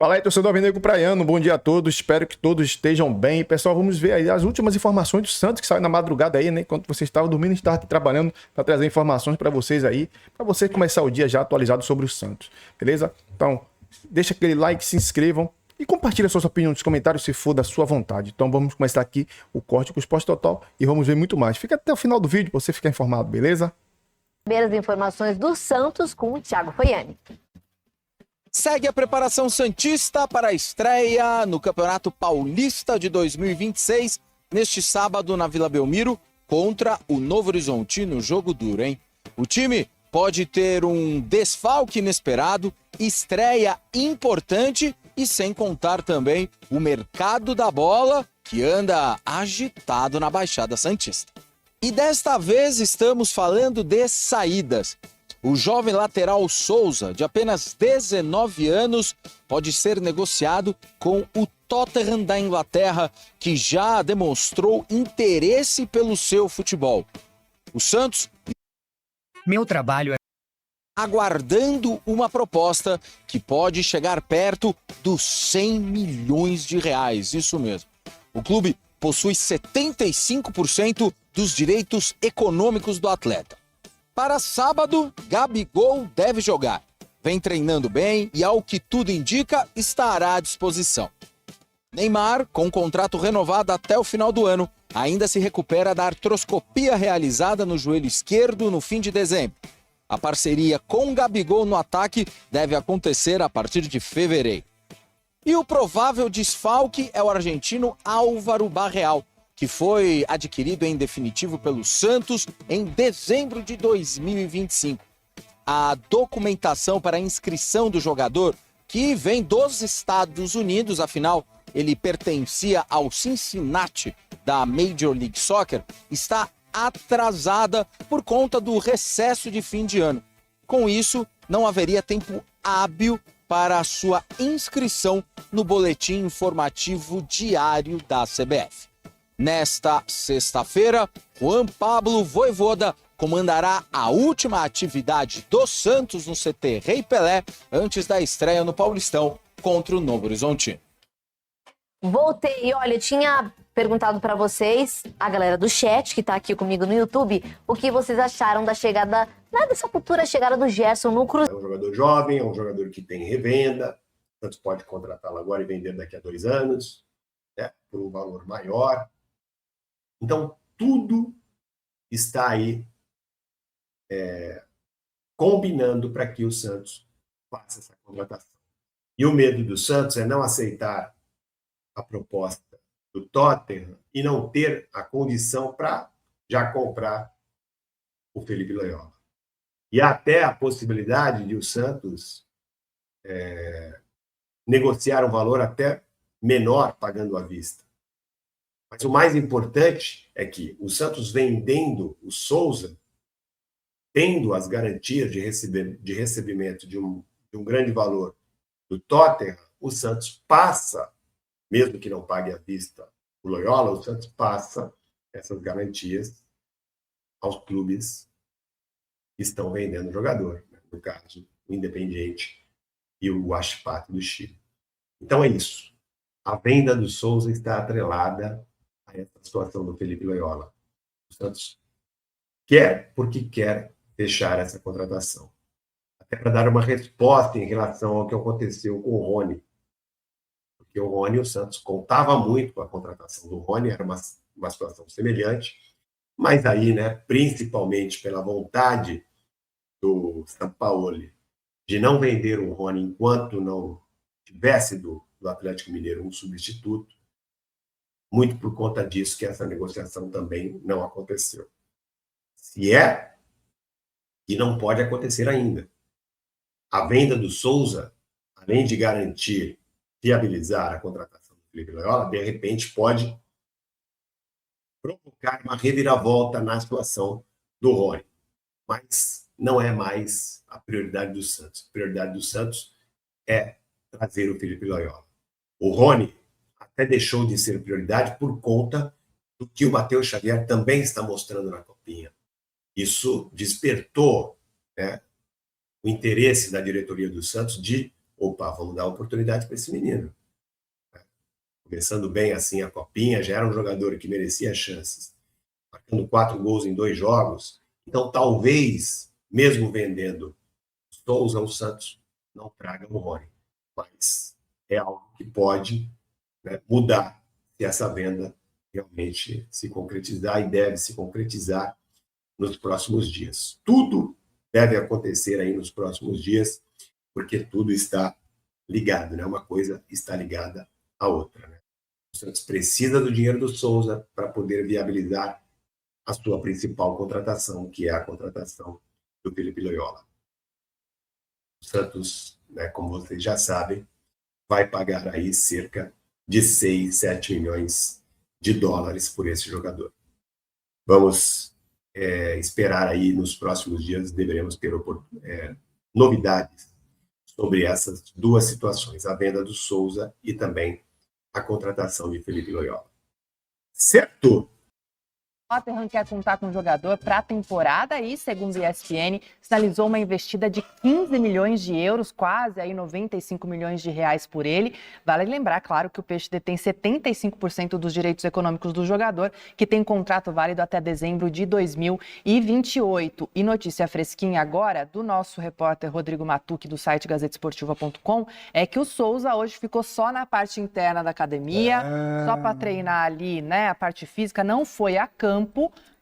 Fala aí, torcedor alvinegro praiano, bom dia a todos, espero que todos estejam bem. Pessoal, vamos ver aí as últimas informações do Santos que saiu na madrugada aí, né? Enquanto você estava dormindo, a gente estava aqui trabalhando para trazer informações para vocês aí, para você começar o dia já atualizado sobre o Santos, beleza? Então, deixa aquele like, se inscrevam e compartilha suas opiniões nos comentários se for da sua vontade. Então vamos começar aqui o corte com o Esporte Total e vamos ver muito mais. Fica até o final do vídeo para você ficar informado, beleza? Primeiras informações do Santos com o Thiago Foiani. Segue a preparação santista para a estreia no Campeonato Paulista de 2026, neste sábado na Vila Belmiro, contra o Novo Horizontino, jogo duro, hein? O time pode ter um desfalque inesperado, estreia importante e sem contar também o mercado da bola, que anda agitado na Baixada Santista. E desta vez estamos falando de saídas. O jovem lateral Souza, de apenas 19 anos, pode ser negociado com o Tottenham da Inglaterra, que já demonstrou interesse pelo seu futebol. O Santos, Meu trabalho é aguardando uma proposta que pode chegar perto dos 100 milhões de reais, isso mesmo. O clube possui 75% dos direitos econômicos do atleta. Para sábado, Gabigol deve jogar. Vem treinando bem e, ao que tudo indica, estará à disposição. Neymar, com contrato renovado até o final do ano, ainda se recupera da artroscopia realizada no joelho esquerdo no fim de dezembro. A parceria com Gabigol no ataque deve acontecer a partir de fevereiro. E o provável desfalque é o argentino Álvaro Barreal, que foi adquirido em definitivo pelo Santos em dezembro de 2025. A documentação para a inscrição do jogador, que vem dos Estados Unidos, afinal, ele pertencia ao Cincinnati da Major League Soccer, está atrasada por conta do recesso de fim de ano. Com isso, não haveria tempo hábil para a sua inscrição no boletim informativo diário da CBF. Nesta sexta-feira, Juan Pablo Vojvoda comandará a última atividade do Santos no CT Rei Pelé antes da estreia no Paulistão contra o Novo Horizontino. Voltei, olha, tinha perguntado para vocês, a galera do chat que tá aqui comigo no YouTube, o que vocês acharam da chegada, dessa futura chegada do Gerson no Cruzeiro. É um jogador jovem, é um jogador que tem revenda, o Santos pode contratá-lo agora e vender daqui a 2 anos, né, por um valor maior. Então, tudo está aí combinando para que o Santos faça essa contratação. E o medo do Santos é não aceitar a proposta do Tottenham e não ter a condição para já comprar o Felipe Loyola. E até a possibilidade de o Santos negociar um valor até menor pagando à vista. Mas o mais importante é que o Santos vendendo o Souza, tendo as garantias de recebimento de um grande valor do Tottenham, o Santos passa, mesmo que não pague à vista o Loyola, o Santos passa essas garantias aos clubes que estão vendendo o jogador, né? No caso, o Independiente e o Huachipato do Chile. Então é isso. A venda do Souza está atrelada a essa situação do Felipe Loyola. O Santos quer, porque quer fechar essa contratação. Até para dar uma resposta em relação ao que aconteceu com o Rony. Porque o Rony, o Santos contava muito com a contratação do Rony, era uma situação semelhante, mas aí, né, principalmente pela vontade do Sampaoli de não vender o Rony enquanto não tivesse do Atlético Mineiro um substituto, muito por conta disso que essa negociação também não aconteceu. Se é, e não pode acontecer ainda. A venda do Souza, além de garantir, viabilizar a contratação do Felipe Loyola, de repente pode provocar uma reviravolta na situação do Rony. Mas não é mais a prioridade do Santos. A prioridade do Santos é trazer o Felipe Loyola. O Rony até deixou de ser prioridade por conta do que o Matheus Xavier também está mostrando na Copinha. Isso despertou, né, o interesse da diretoria do Santos de opa, vamos dar oportunidade para esse menino. Começando bem assim a copinha, já era um jogador que merecia chances. Marcando 4 gols em 2 jogos. Então, talvez, mesmo vendendo Souza, o Santos não traga o Rony. Mas é algo que pode, né, mudar se essa venda realmente se concretizar, e deve se concretizar nos próximos dias. Tudo deve acontecer aí nos próximos dias, porque tudo está ligado, né? Uma coisa está ligada à outra, né? O Santos precisa do dinheiro do Souza para poder viabilizar a sua principal contratação, que é a contratação do Felipe Loyola. O Santos, né, como vocês já sabem, vai pagar aí cerca de 6, 7 milhões de dólares por esse jogador. Vamos esperar aí nos próximos dias, deveremos ter novidades sobre essas duas situações, a venda do Souza e também a contratação de Felipe Loyola. Certo? O Tottenham quer contar com o jogador para a temporada e, segundo o ESPN, sinalizou uma investida de 15 milhões de euros, quase aí 95 milhões de reais por ele. Vale lembrar, claro, que o Peixe detém 75% dos direitos econômicos do jogador, que tem contrato válido até dezembro de 2028. E notícia fresquinha agora do nosso repórter Rodrigo Matucci, do site gazetesportiva.com, é que o Souza hoje ficou só na parte interna da academia, só para treinar ali, né, a parte física, não foi a campo.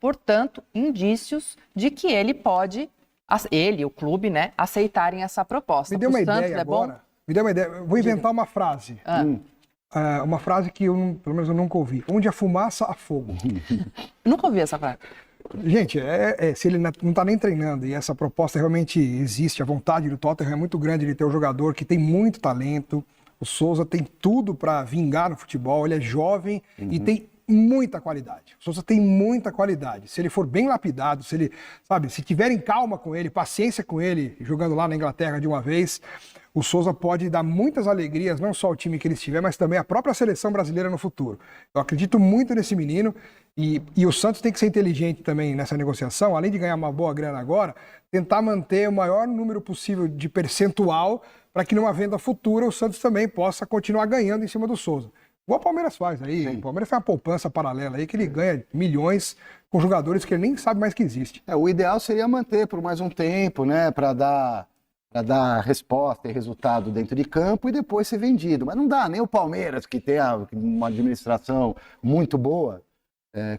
Portanto, indícios de que ele pode, ele, o clube, né, aceitarem essa proposta. Me deu uma ideia agora. Me deu uma ideia. Eu vou inventar uma frase. Uma frase que pelo menos eu nunca ouvi. Onde a fumaça, há fogo. Nunca ouvi essa frase. Gente, se ele não está nem treinando e essa proposta realmente existe, a vontade do Tottenham é muito grande de ter um jogador que tem muito talento. O Souza tem tudo para vingar no futebol, ele é jovem e tem muita qualidade. O Souza tem muita qualidade. Se ele for bem lapidado, se tiverem calma com ele, paciência com ele, jogando lá na Inglaterra de uma vez, o Souza pode dar muitas alegrias, não só ao time que ele estiver, mas também à própria seleção brasileira no futuro. Eu acredito muito nesse menino e o Santos tem que ser inteligente também nessa negociação, além de ganhar uma boa grana agora, tentar manter o maior número possível de percentual para que numa venda futura o Santos também possa continuar ganhando em cima do Souza. Igual o Palmeiras faz aí. Sim. O Palmeiras faz uma poupança paralela aí que ele ganha milhões com jogadores que ele nem sabe mais que existe. O ideal seria manter por mais um tempo, né? Para dar resposta e resultado dentro de campo e depois ser vendido. Mas não dá, nem o Palmeiras, que tem uma administração muito boa,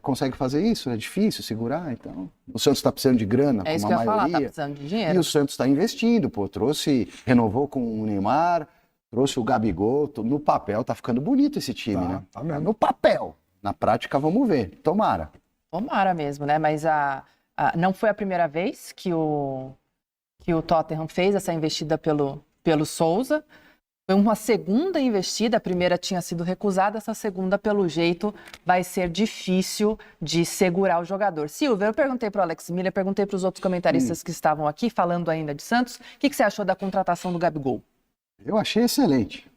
consegue fazer isso. É difícil segurar, então. O Santos está precisando de grana, é isso como a que eu ia maioria. falar, tá precisando de dinheiro. E o Santos está investindo, renovou com o Neymar, trouxe o Gabigol, no papel tá ficando bonito esse time, né? Tá mesmo. No papel. Na prática, vamos ver. Tomara. Tomara mesmo, né? Mas não foi a primeira vez que o Tottenham fez essa investida pelo Souza. Foi uma segunda investida, a primeira tinha sido recusada, essa segunda, pelo jeito, vai ser difícil de segurar o jogador. Silvia, eu perguntei para o Alex Miller, perguntei para os outros comentaristas que estavam aqui, falando ainda de Santos, o que você achou da contratação do Gabigol? Eu achei excelente.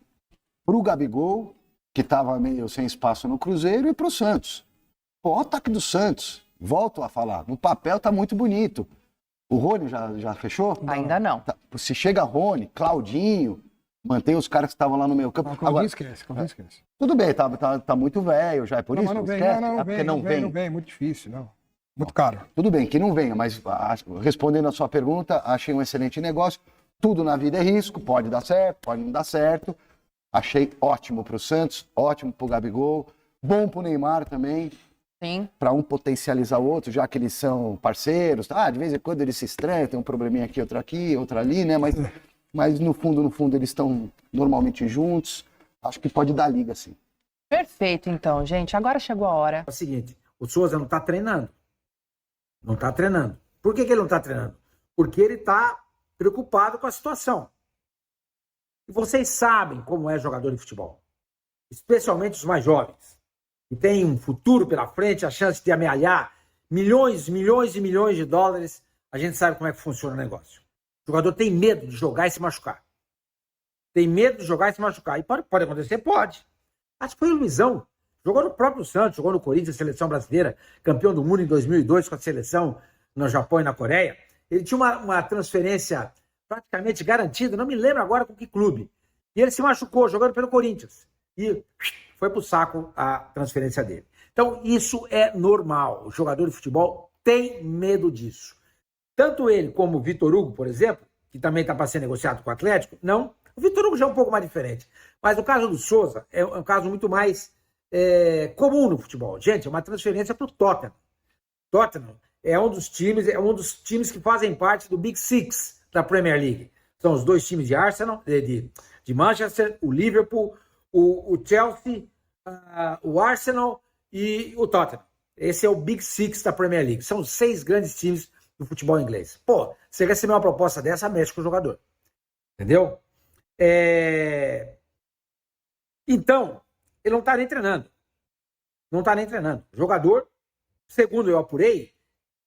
Para o Gabigol, que estava meio sem espaço no Cruzeiro, e para o Santos. O ataque do Santos, volto a falar, no papel tá muito bonito. O Rony já fechou? Ainda não. Se chega Rony, Claudinho, mantém os caras que estavam lá no meio campo. Claudinho esquece. Tudo bem, tá muito velho já, é por isso? Não vem, esquece? não vem, muito difícil, não. Muito caro. Tudo bem, que não venha, mas respondendo a sua pergunta, achei um excelente negócio. Tudo na vida é risco, pode dar certo, pode não dar certo. Achei ótimo para o Santos, ótimo para o Gabigol, bom para o Neymar também. Sim. Para um potencializar o outro, já que eles são parceiros. De vez em quando eles se estranham, tem um probleminha aqui, outro ali, né? Mas no fundo, eles estão normalmente juntos. Acho que pode dar liga, sim. Perfeito, então, gente. Agora chegou a hora. É o seguinte, o Souza não está treinando. Não está treinando. Por que ele não está treinando? Porque ele está preocupado com a situação. E vocês sabem como é jogador de futebol. Especialmente os mais jovens. Que tem um futuro pela frente, a chance de amealhar milhões e milhões de dólares. A gente sabe como é que funciona o negócio. O jogador tem medo de jogar e se machucar. Tem medo de jogar e se machucar. E pode acontecer? Pode. Acho que foi o Luizão. Jogou no próprio Santos, jogou no Corinthians, seleção brasileira, campeão do mundo em 2002 com a seleção no Japão e na Coreia. Ele tinha uma transferência praticamente garantido, não me lembro agora com que clube. E ele se machucou jogando pelo Corinthians. E foi pro saco a transferência dele. Então, isso é normal. O jogador de futebol tem medo disso. Tanto ele como o Vitor Hugo, por exemplo, que também está para ser negociado com o Atlético, não. O Vitor Hugo já é um pouco mais diferente. Mas o caso do Souza é um caso muito mais comum no futebol. Gente, é uma transferência para o Tottenham. Tottenham é um dos times que fazem parte do Big Six da Premier League. São os 2 times de Arsenal, de Manchester, o Liverpool, o Chelsea, o Arsenal e o Tottenham. Esse é o Big Six da Premier League. São os 6 grandes times do futebol inglês. Pô, você receber uma proposta dessa, mexe com o jogador. Entendeu? Então, ele não está nem treinando. Não está nem treinando. O jogador, segundo eu apurei,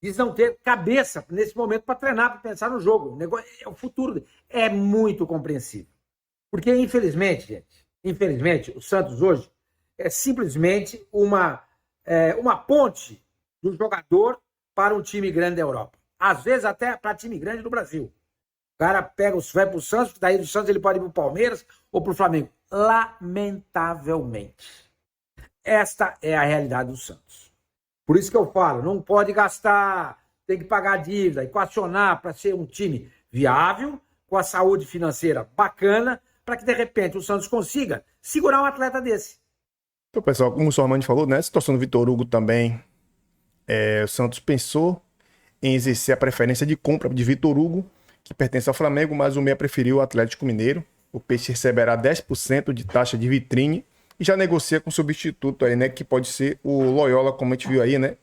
diz não ter cabeça nesse momento para treinar, para pensar no jogo. O negócio, o futuro é muito compreensível. Porque, infelizmente, o Santos hoje é simplesmente uma ponte do jogador para um time grande da Europa. Às vezes até para time grande do Brasil. O cara vai para o Santos, daí do Santos ele pode ir para o Palmeiras ou para o Flamengo. Lamentavelmente. Esta é a realidade do Santos. Por isso que eu falo, não pode gastar, tem que pagar a dívida, equacionar para ser um time viável, com a saúde financeira bacana, para que de repente o Santos consiga segurar um atleta desse. Então, pessoal, como o Sormani falou, né? A situação do Vitor Hugo também, o Santos pensou em exercer a preferência de compra de Vitor Hugo, que pertence ao Flamengo, mas o meia preferiu o Atlético Mineiro. O Peixe receberá 10% de taxa de vitrine e já negocia com o substituto aí, né? Que pode ser o Loyola, como a gente viu aí, né?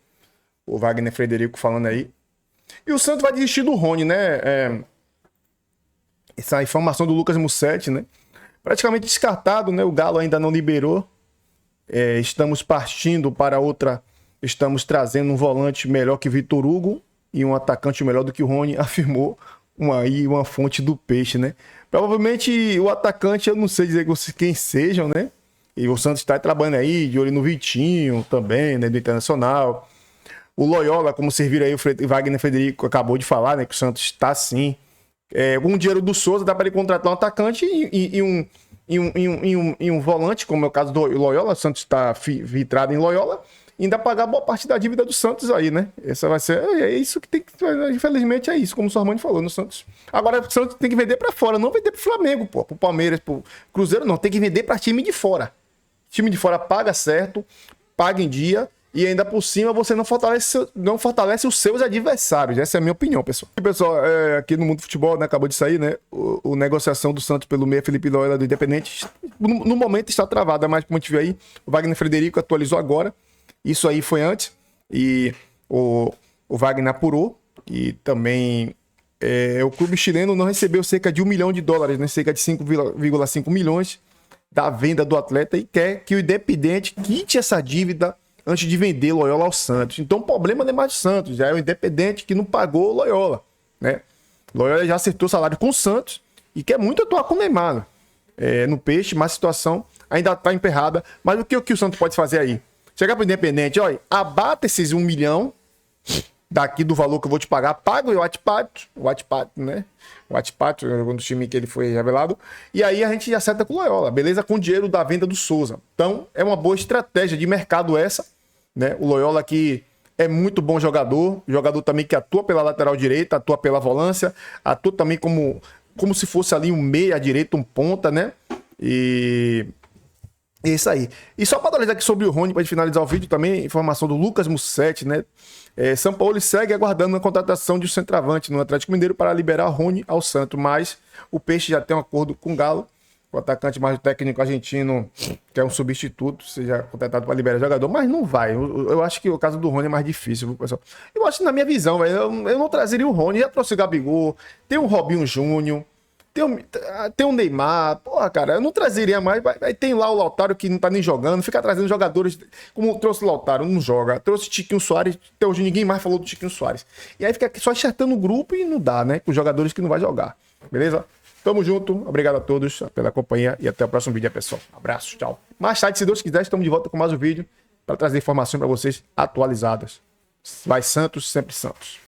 O Wagner Frederico falando aí. E o Santos vai desistir do Rony, né? Essa informação do Lucas Mussetti, né? Praticamente descartado, né? O Galo ainda não liberou. Estamos partindo para outra. Estamos trazendo um volante melhor que Vitor Hugo e um atacante melhor do que o Rony, afirmou uma fonte do Peixe, né? Provavelmente o atacante, eu não sei dizer quem sejam, né? E o Santos está trabalhando aí, de olho no Vitinho também, né? Do Internacional. O Loyola, como vocês viram aí, o Wagner Frederico acabou de falar, né? Que o Santos está sim. Com o dinheiro do Souza, dá para ele contratar um atacante e um volante, como é o caso do Loyola. O Santos está vitrado em Loyola. E ainda pagar boa parte da dívida do Santos aí, né? Essa vai ser. É isso que tem que. Infelizmente é isso, como o Sormani falou no Santos. Agora o Santos tem que vender para fora, não vender pro Flamengo, pô. Pro Palmeiras, pro Cruzeiro, não. Tem que vender para time de fora. Time de fora paga certo, paga em dia. E ainda por cima você não fortalece os seus adversários. Essa é a minha opinião, pessoal. E, pessoal, aqui no mundo do futebol, né, acabou de sair, né? A negociação do Santos pelo meia Felipe Loyola do Independente. No momento está travada, mas como a gente viu aí, o Wagner Frederico atualizou agora. Isso aí foi antes. E o Wagner apurou. E também o clube chileno não recebeu cerca de $1 milhão, né? Cerca de 5,5 milhões da venda do atleta e quer que o Independente quite essa dívida antes de vender Loyola ao Santos. Então o problema não é mais do Santos, já é o Independente que não pagou o Loyola, né? Loyola já acertou o salário com o Santos e quer muito atuar com o Neymar no Peixe, mas a situação ainda está emperrada. Mas o que o Santos pode fazer aí? Chegar para o Independente, olha, abata esses 1 milhão daqui do valor que eu vou te pagar, paga o Wattpad, né? O Wattpad, um dos times que ele foi revelado, e aí a gente acerta com o Loyola, beleza? Com o dinheiro da venda do Souza. Então, é uma boa estratégia de mercado essa, né? O Loyola que é muito bom jogador também que atua pela lateral direita, atua pela volância, atua também como se fosse ali um meia direito, um ponta, né? E isso aí. E só para atualizar aqui sobre o Rony, para finalizar o vídeo também, informação do Lucas Mussetti, né? São Paulo segue aguardando a contratação de um centroavante no Atlético Mineiro para liberar o Rony ao Santos, mas o Peixe já tem um acordo com o Galo, o atacante mais técnico argentino, que é um substituto, seja contratado para liberar o jogador, mas não vai. Eu acho que o caso do Rony é mais difícil, viu, pessoal? Eu acho que na minha visão, velho, eu não trazeria o Rony, já trouxe o Gabigol, tem o Robinho Júnior, tem o Neymar, porra, cara, eu não trazeria mais. Aí tem lá o Lautaro que não tá nem jogando, fica trazendo jogadores, como trouxe o Lautaro, não joga, trouxe o Tiquinho Soares, até hoje ninguém mais falou do Tiquinho Soares. E aí fica só enxertando o grupo e não dá, né, com os jogadores que não vai jogar, beleza? Tamo junto, obrigado a todos pela companhia e até o próximo vídeo, pessoal. Abraço, tchau. Mais tarde, se Deus quiser, estamos de volta com mais um vídeo para trazer informações para vocês atualizadas. Vai Santos, sempre Santos.